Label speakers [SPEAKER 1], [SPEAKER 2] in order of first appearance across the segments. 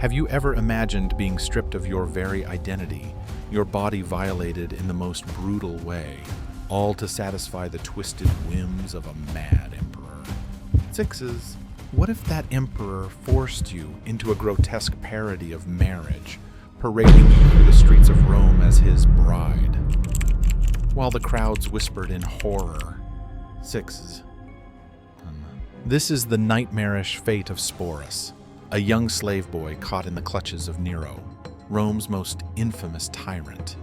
[SPEAKER 1] Have you ever imagined being stripped of your very identity, your body violated in the most brutal way, all to satisfy the twisted whims of a mad emperor? Sixes, what if that emperor forced you into a grotesque parody of marriage, parading you through the streets of Rome as his bride, while the crowds whispered in horror? Sixes. This is the nightmarish fate of Sporus, a young slave boy caught in the clutches of Nero, Rome's most infamous tyrant.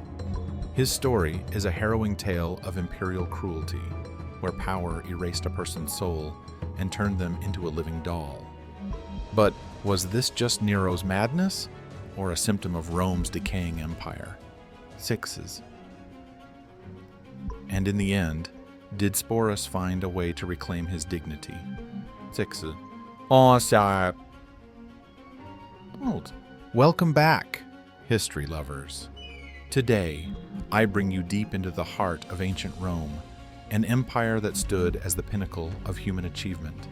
[SPEAKER 1] His story is a harrowing tale of imperial cruelty, where power erased a person's soul and turned them into a living doll. But was this just Nero's madness, or a symptom of Rome's decaying empire? Sixes. And in the end, did Sporus find a way to reclaim his dignity? Sixes. Oh, sorry. Welcome back, history lovers. Today, I bring you deep into the heart of ancient Rome, an empire that stood as the pinnacle of human achievement,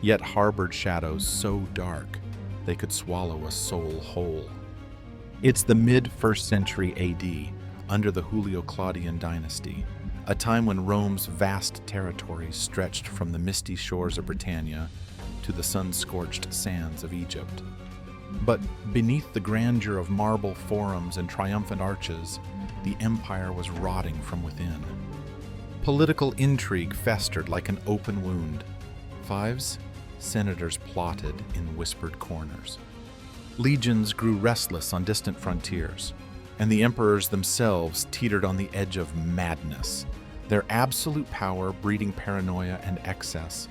[SPEAKER 1] yet harbored shadows so dark they could swallow a soul whole. It's the mid-1st century AD, under the Julio-Claudian dynasty, a time when Rome's vast territories stretched from the misty shores of Britannia to the sun-scorched sands of Egypt. But beneath the grandeur of marble forums and triumphant arches, the empire was rotting from within. Political intrigue festered like an open wound. Fives, senators plotted in whispered corners. Legions grew restless on distant frontiers, and the emperors themselves teetered on the edge of madness, their absolute power breeding paranoia and excess.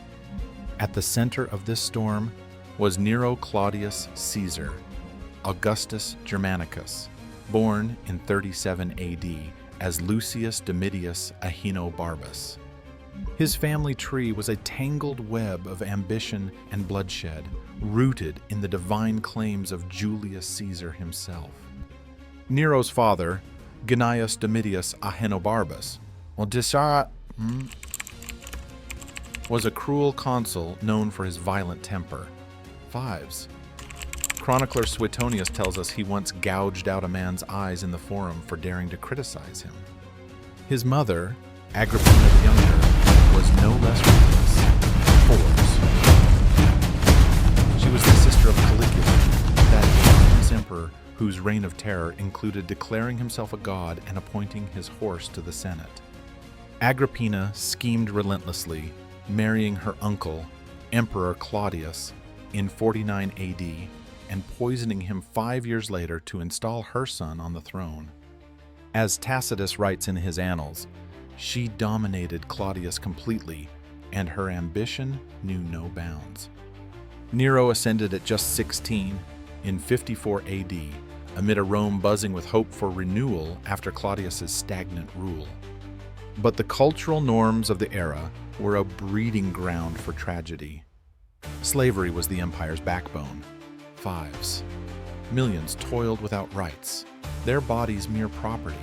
[SPEAKER 1] At the center of this storm was Nero Claudius Caesar, Augustus Germanicus, born in 37 AD as Lucius Domitius Ahenobarbus. His family tree was a tangled web of ambition and bloodshed, rooted in the divine claims of Julius Caesar himself. Nero's father, Gnaeus Domitius Ahenobarbus, was a cruel consul known for his violent temper. Fives. Chronicler Suetonius tells us he once gouged out a man's eyes in the forum for daring to criticize him. His mother, Agrippina the Younger, was no less ruthless. Fours. She was the sister of Caligula, that infamous emperor whose reign of terror included declaring himself a god and appointing his horse to the Senate. Agrippina schemed relentlessly, marrying her uncle, Emperor Claudius, in 49 AD, and poisoning him 5 years later to install her son on the throne. As Tacitus writes in his annals, she dominated Claudius completely, and her ambition knew no bounds. Nero ascended at just 16 in 54 AD, amid a Rome buzzing with hope for renewal after Claudius's stagnant rule. But the cultural norms of the era were a breeding ground for tragedy. Slavery was the empire's backbone. Fives. Millions toiled without rights, their bodies mere property.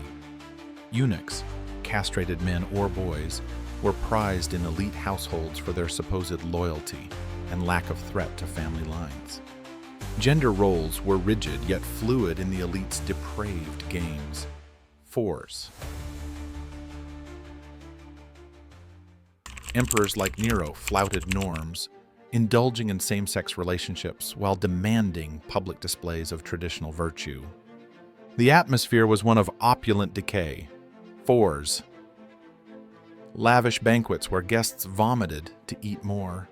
[SPEAKER 1] Eunuchs, castrated men or boys, were prized in elite households for their supposed loyalty and lack of threat to family lines. Gender roles were rigid yet fluid in the elite's depraved games. Fours. Emperors like Nero flouted norms, indulging in same-sex relationships while demanding public displays of traditional virtue. The atmosphere was one of opulent decay. Fours. Lavish banquets where guests vomited to eat more.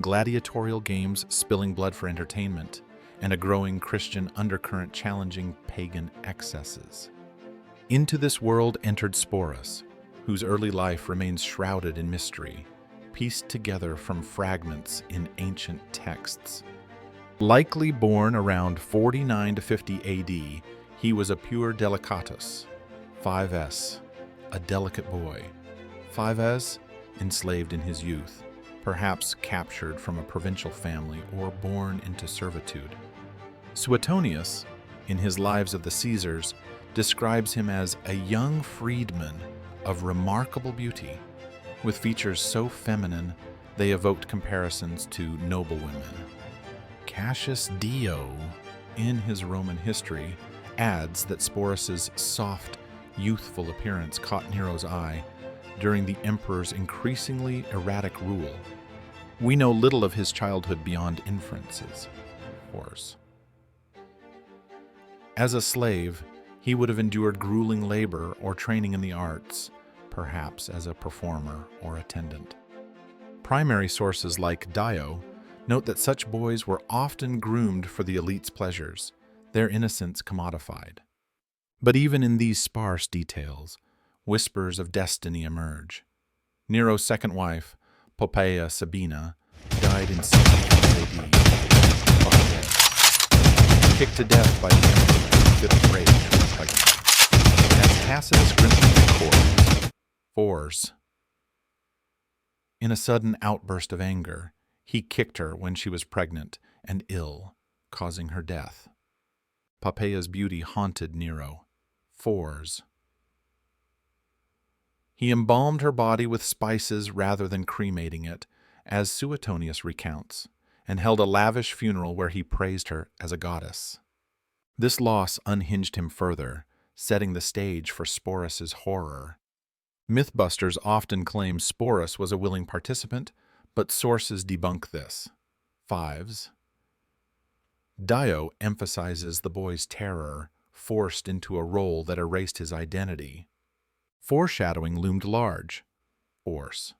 [SPEAKER 1] Gladiatorial games spilling blood for entertainment, and a growing Christian undercurrent challenging pagan excesses. Into this world entered Sporus, whose early life remains shrouded in mystery, pieced together from fragments in ancient texts. Likely born around 49 to 50 AD, he was a pure delicatus. 5s, a delicate boy. 5s, enslaved in his youth, perhaps captured from a provincial family or born into servitude. Suetonius, in his Lives of the Caesars, describes him as a young freedman of remarkable beauty, with features so feminine they evoked comparisons to noble women. Cassius Dio, in his Roman history, adds that Sporus's soft, youthful appearance caught Nero's eye during the emperor's increasingly erratic rule. We know little of his childhood beyond inferences, of course. As a slave, he would have endured grueling labor or training in the arts, perhaps as a performer or attendant. Primary sources like Dio note that such boys were often groomed for the elite's pleasures, their innocence commodified. But even in these sparse details, whispers of destiny emerge. Nero's second wife, Poppaea Sabina, died in 65 AD, kicked to death by the emperor in a fit of rage when pregnant. As Tacitus grimly records, Fours. In a sudden outburst of anger, he kicked her when she was pregnant and ill, causing her death. Poppaea's beauty haunted Nero. Fours. He embalmed her body with spices rather than cremating it, as Suetonius recounts, and held a lavish funeral where he praised her as a goddess. This loss unhinged him further, setting the stage for Sporus's horror. Mythbusters often claim Sporus was a willing participant, but sources debunk this. Fives. Dio emphasizes the boy's terror, forced into a role that erased his identity. Foreshadowing loomed large. Force.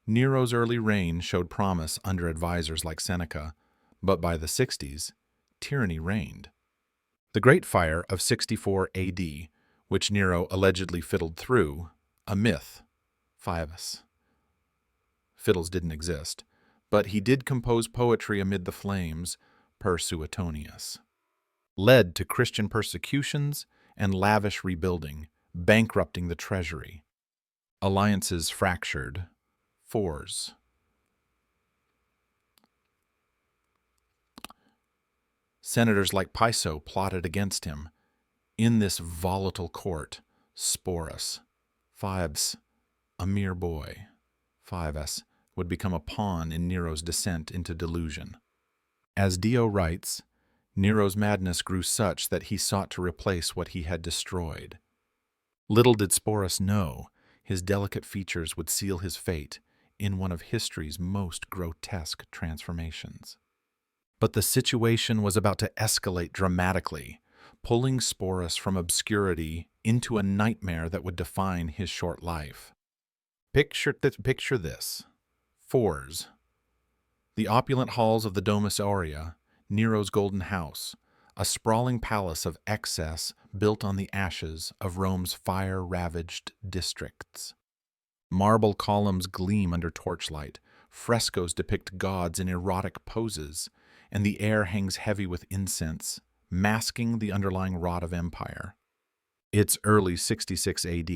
[SPEAKER 1] Nero's early reign showed promise under advisors like Seneca, but by the 60s, tyranny reigned. The Great Fire of 64 AD, which Nero allegedly fiddled through, a myth. Fives. Fiddles didn't exist, but he did compose poetry amid the flames, per Suetonius. Led to Christian persecutions and lavish rebuilding, bankrupting the treasury. Alliances fractured. Fours. Senators like Piso plotted against him. In this volatile court, Sporus, Fives, a mere boy, Fives, would become a pawn in Nero's descent into delusion. As Dio writes, Nero's madness grew such that he sought to replace what he had destroyed. Little did Sporus know his delicate features would seal his fate in one of history's most grotesque transformations. But the situation was about to escalate dramatically, pulling Sporus from obscurity into a nightmare that would define his short life. Picture this. Fours. The opulent halls of the Domus Aurea, Nero's golden house, a sprawling palace of excess built on the ashes of Rome's fire-ravaged districts. Marble columns gleam under torchlight, frescoes depict gods in erotic poses, and the air hangs heavy with incense, masking the underlying rot of empire. It's early 66 AD,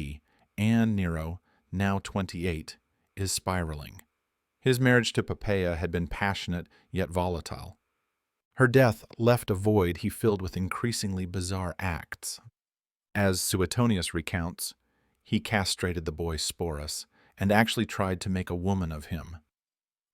[SPEAKER 1] and Nero, now 28, is spiraling. His marriage to Poppaea had been passionate yet volatile. Her death left a void he filled with increasingly bizarre acts. As Suetonius recounts, he castrated the boy Sporus and actually tried to make a woman of him.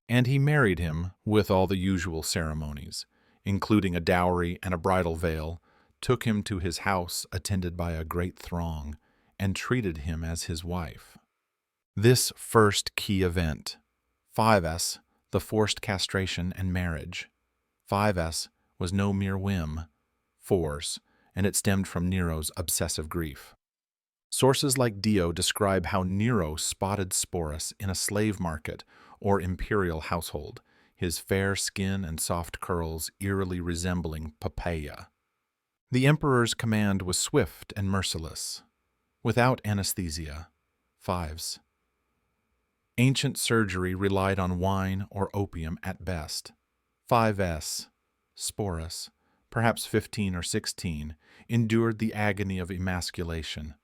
[SPEAKER 1] And he married him with all the usual ceremonies, including a dowry and a bridal veil, took him to his house attended by a great throng, and treated him as his wife. This first key event, 5S, the forced castration and marriage. 5S was no mere whim, force, and it stemmed from Nero's obsessive grief. Sources like Dio describe how Nero spotted Sporus in a slave market or imperial household, his fair skin and soft curls eerily resembling Poppaea. The emperor's command was swift and merciless, without anesthesia. Fives. Ancient surgery relied on wine or opium at best. 5S, Sporus, perhaps 15 or 16, endured the agony of emasculation.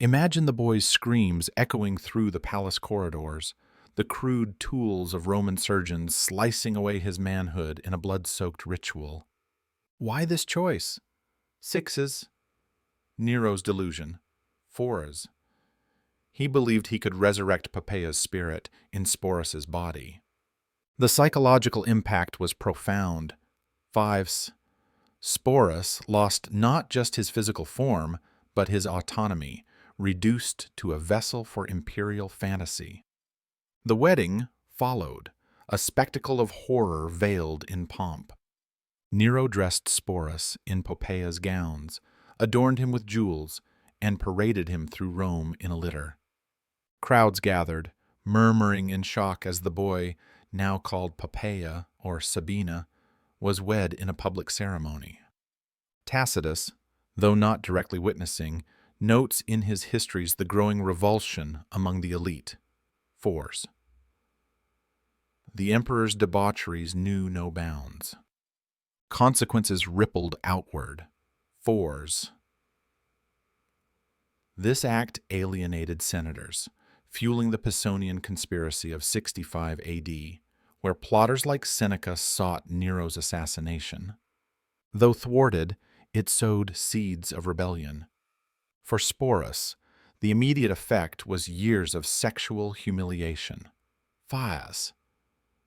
[SPEAKER 1] Imagine the boy's screams echoing through the palace corridors, the crude tools of Roman surgeons slicing away his manhood in a blood-soaked ritual. Why this choice? Sixes. Nero's delusion. Fours. He believed he could resurrect Poppaea's spirit in Sporus's body. The psychological impact was profound. 5. Sporus lost not just his physical form, but his autonomy, reduced to a vessel for imperial fantasy. The wedding followed, a spectacle of horror veiled in pomp. Nero dressed Sporus in Poppeia's gowns, adorned him with jewels, and paraded him through Rome in a litter. Crowds gathered, murmuring in shock as the boy, now called Poppaea or Sabina, was wed in a public ceremony. Tacitus, though not directly witnessing, notes in his histories the growing revulsion among the elite. 4. The emperor's debaucheries knew no bounds. Consequences rippled outward. 4. This act alienated senators, fueling the Pisonian conspiracy of 65 AD, where plotters like Seneca sought Nero's assassination. Though thwarted, it sowed seeds of rebellion. For Sporus, the immediate effect was years of sexual humiliation. 5.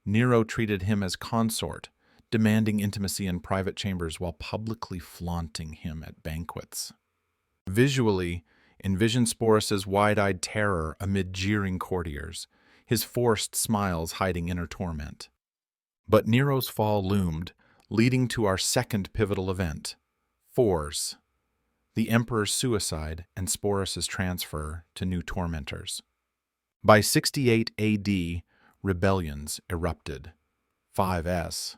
[SPEAKER 1] Nero treated him as consort, demanding intimacy in private chambers while publicly flaunting him at banquets. Visually, envision Sporus's wide-eyed terror amid jeering courtiers, his forced smiles hiding inner torment. But Nero's fall loomed, leading to our second pivotal event. 4. The emperor's suicide and Sporus's transfer to new tormentors. By 68 AD, rebellions erupted. 5.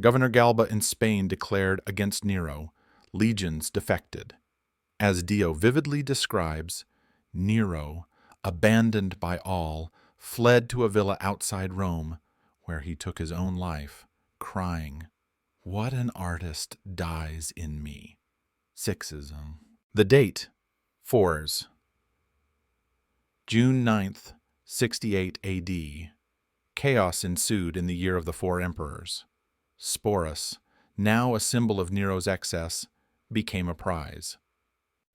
[SPEAKER 1] Governor Galba in Spain declared against Nero. Legions defected. As Dio vividly describes, Nero, abandoned by all, fled to a villa outside Rome, where he took his own life, crying, "What an artist dies in me." 6. The date, 4. June 9th, 68 AD. Chaos ensued in the year of the four emperors. Sporus, now a symbol of Nero's excess, became a prize.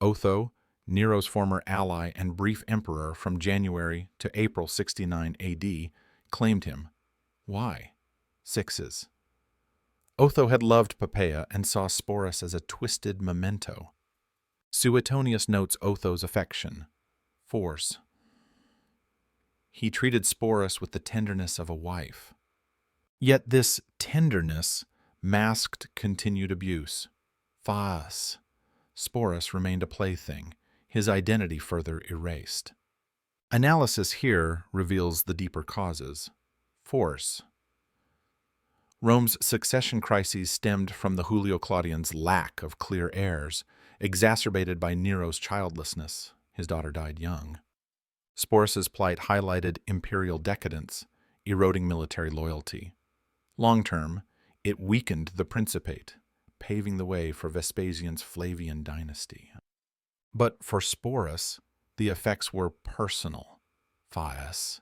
[SPEAKER 1] Otho, Nero's former ally and brief emperor from January to April 69 AD, claimed him. Why? 6. Otho had loved Poppaea and saw Sporus as a twisted memento. Suetonius notes Otho's affection. 4. He treated Sporus with the tenderness of a wife. Yet this tenderness masked continued abuse. 5. Sporus remained a plaything, his identity further erased. Analysis here reveals the deeper causes. 4. Rome's succession crises stemmed from the Julio Claudian's lack of clear heirs, exacerbated by Nero's childlessness. His daughter died young. Sporus's plight highlighted imperial decadence, eroding military loyalty. Long-term, it weakened the Principate, paving the way for Vespasian's Flavian dynasty. But for Sporus, the effects were personal. 5.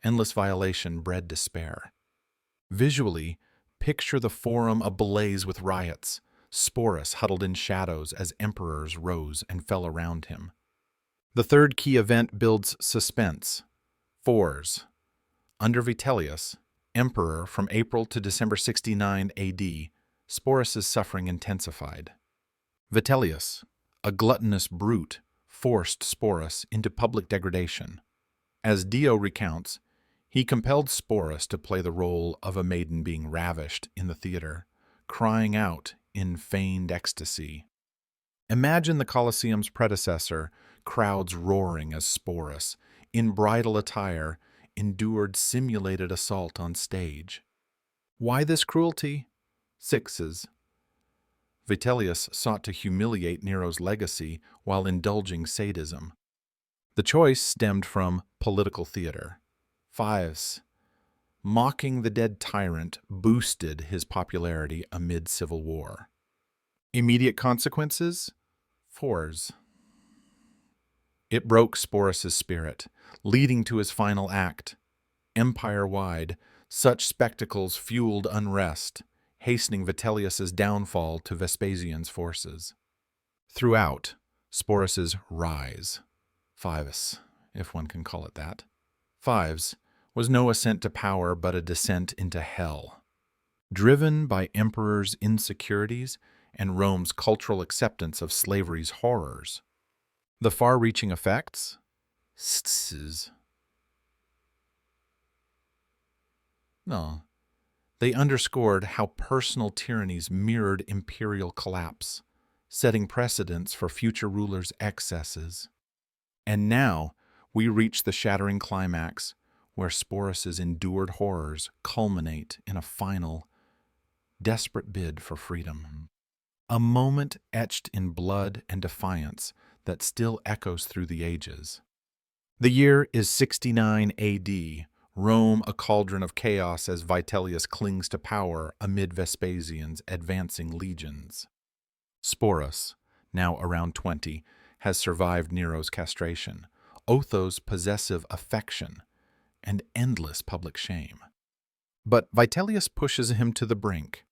[SPEAKER 1] Endless violation bred despair. Visually, picture the forum ablaze with riots, Sporus huddled in shadows as emperors rose and fell around him. The third key event builds suspense. 4. Under Vitellius, emperor from April to December 69 AD, Sporus's suffering intensified. Vitellius, a gluttonous brute, forced Sporus into public degradation. As Dio recounts, he compelled Sporus to play the role of a maiden being ravished in the theater, crying out in feigned ecstasy. Imagine the Colosseum's predecessor, crowds roaring as Sporus, in bridal attire, endured simulated assault on stage. Why this cruelty? 6. Vitellius sought to humiliate Nero's legacy while indulging sadism. The choice stemmed from political theater. 5. Mocking the dead tyrant boosted his popularity amid civil war. Immediate consequences? 4. It broke Sporus's spirit, leading to his final act. Empire-wide, such spectacles fueled unrest, hastening Vitellius's downfall to Vespasian's forces. Throughout, Sporus's rise, 5, if one can call it that, 5, was no ascent to power but a descent into hell. Driven by emperor's insecurities and Rome's cultural acceptance of slavery's horrors. The far-reaching effects? No. They underscored how personal tyrannies mirrored imperial collapse, setting precedents for future rulers' excesses. And now we reach the shattering climax, where Sporus's endured horrors culminate in a final, desperate bid for freedom. A moment etched in blood and defiance that still echoes through the ages. The year is 69 AD, Rome a cauldron of chaos as Vitellius clings to power amid Vespasian's advancing legions. Sporus, now around 20, has survived Nero's castration, Otho's possessive affection, and endless public shame. But Vitellius pushes him to the brink.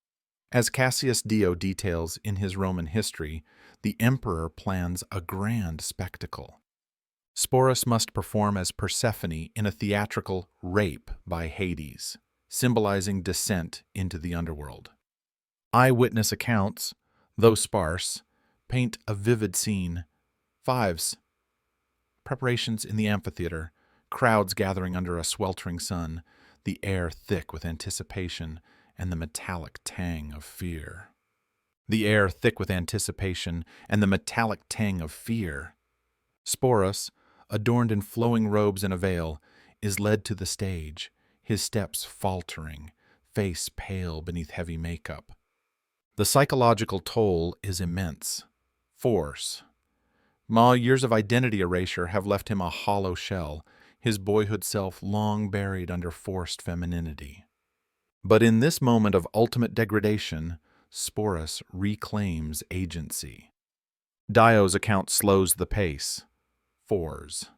[SPEAKER 1] As Cassius Dio details in his Roman history, the emperor plans a grand spectacle. Sporus must perform as Persephone in a theatrical rape by Hades, symbolizing descent into the underworld. Eyewitness accounts, though sparse, paint a vivid scene. Fives. Preparations in the amphitheater, crowds gathering under a sweltering sun, the air thick with anticipation and the metallic tang of fear. The air thick with anticipation and the metallic tang of fear. Sporus, adorned in flowing robes and a veil, is led to the stage, his steps faltering, face pale beneath heavy makeup. The psychological toll is immense. Force. Years of identity erasure have left him a hollow shell, his boyhood self long buried under forced femininity. But in this moment of ultimate degradation, Sporus reclaims agency. Dio's account slows the pace. Fours.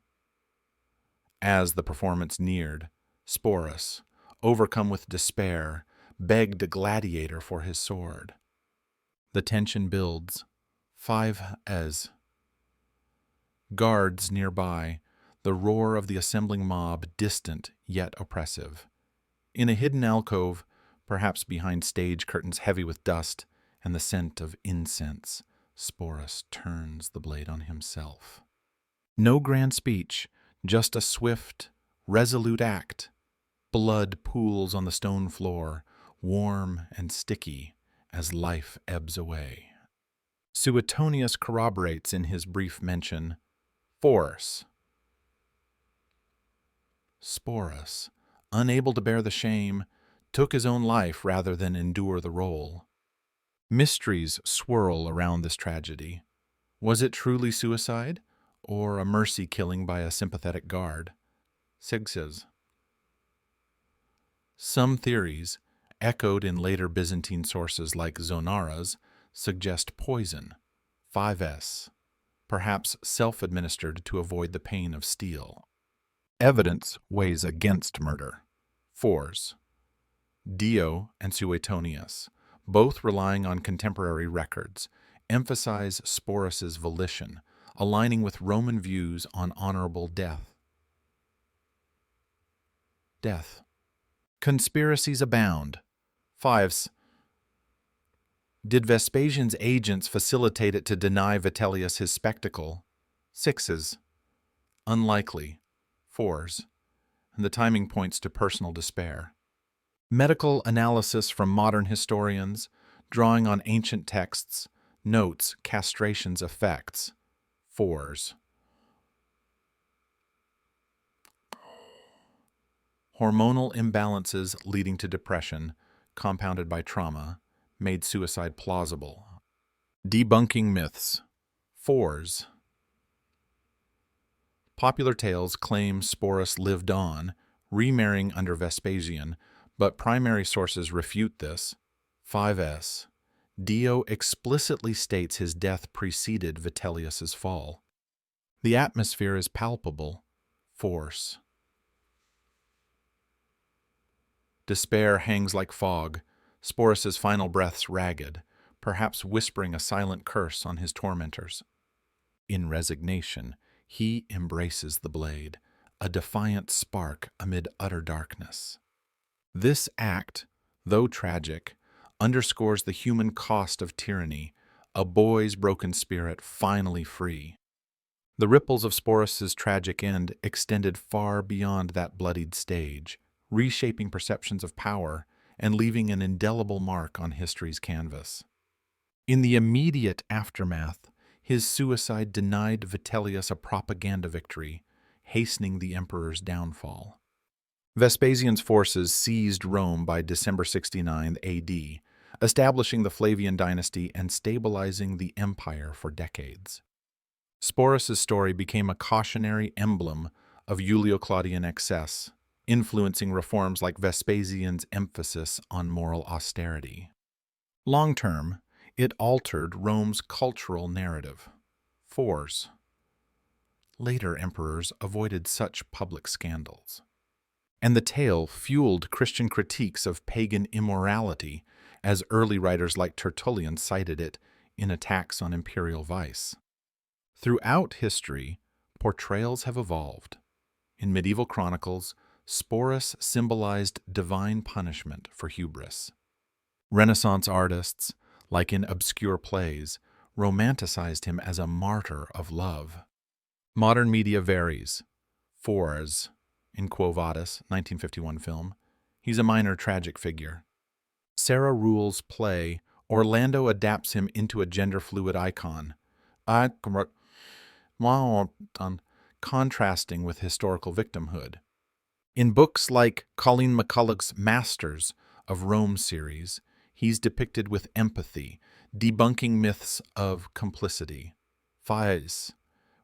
[SPEAKER 1] As the performance neared, Sporus, overcome with despair, begged a gladiator for his sword. The tension builds. 5s. Guards nearby, the roar of the assembling mob distant yet oppressive. In a hidden alcove, perhaps behind stage curtains heavy with dust and the scent of incense, Sporus turns the blade on himself. No grand speech, just a swift, resolute act. Blood pools on the stone floor, warm and sticky as life ebbs away. Suetonius corroborates in his brief mention, Force. Sporus, unable to bear the shame, took his own life rather than endure the role. Mysteries swirl around this tragedy. Was it truly suicide, or a mercy killing by a sympathetic guard? Sixes. Some theories, echoed in later Byzantine sources like Zonara's, suggest poison, 5s, perhaps self-administered to avoid the pain of steel. Evidence weighs against murder. 4s. Dio and Suetonius, both relying on contemporary records, emphasize Sporus's volition, aligning with Roman views on honorable death. Conspiracies abound. 5s. Did Vespasian's agents facilitate it to deny Vitellius his spectacle? 6s. Unlikely. 4s. And the timing points to personal despair. Medical analysis from modern historians, drawing on ancient texts, notes castration's effects. 4s. Hormonal imbalances leading to depression, compounded by trauma, made suicide plausible. Debunking myths. 4s. Popular tales claim Sporus lived on, remarrying under Vespasian, but primary sources refute this. 5s. Dio explicitly states his death preceded Vitellius's fall. The atmosphere is palpable. Force. Despair hangs like fog, Sporus's final breaths ragged, perhaps whispering a silent curse on his tormentors. In resignation, he embraces the blade, a defiant spark amid utter darkness. This act, though tragic, underscores the human cost of tyranny, a boy's broken spirit finally free. The ripples of Sporus's tragic end extended far beyond that bloodied stage, reshaping perceptions of power and leaving an indelible mark on history's canvas. In the immediate aftermath, his suicide denied Vitellius a propaganda victory, hastening the emperor's downfall. Vespasian's forces seized Rome by December 69 AD, establishing the Flavian dynasty and stabilizing the empire for decades. Sporus's story became a cautionary emblem of Julio-Claudian excess, influencing reforms like Vespasian's emphasis on moral austerity. Long-term, it altered Rome's cultural narrative. Fours. Later emperors avoided such public scandals. And the tale fueled Christian critiques of pagan immorality, as early writers like Tertullian cited it in attacks on imperial vice. Throughout history, portrayals have evolved. In medieval chronicles, Sporus symbolized divine punishment for hubris. Renaissance artists, like in obscure plays, romanticized him as a martyr of love. Modern media varies. Fours, in Quo Vadis, 1951 film, he's a minor tragic figure. Sarah Ruhl's play, Orlando adapts him into a gender-fluid icon, contrasting with historical victimhood. In books like Colleen McCulloch's Masters of Rome series, he's depicted with empathy, debunking myths of complicity. Fies.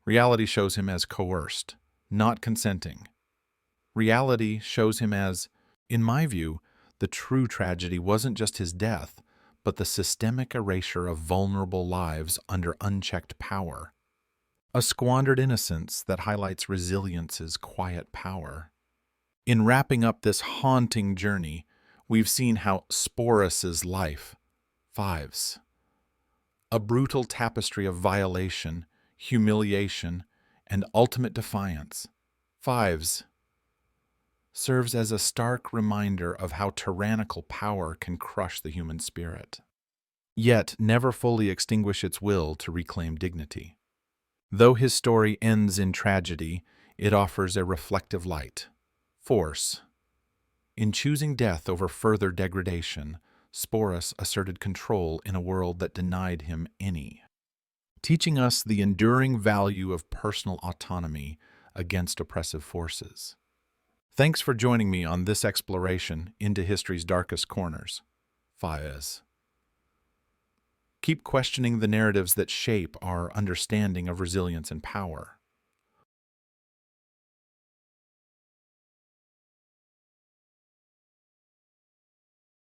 [SPEAKER 1] Reality shows him as coerced, not consenting. Reality shows him as, in my view, the true tragedy wasn't just his death, but the systemic erasure of vulnerable lives under unchecked power. A squandered innocence that highlights resilience's quiet power. In wrapping up this haunting journey, we've seen how Sporus's life, fives, a brutal tapestry of violation, humiliation, and ultimate defiance, fives, serves as a stark reminder of how tyrannical power can crush the human spirit, yet never fully extinguish its will to reclaim dignity. Though his story ends in tragedy, it offers a reflective light. Force. In choosing death over further degradation, Sporus asserted control in a world that denied him any, teaching us the enduring value of personal autonomy against oppressive forces. Thanks for joining me on this exploration into history's darkest corners. Fies. Keep questioning the narratives that shape our understanding of resilience and power.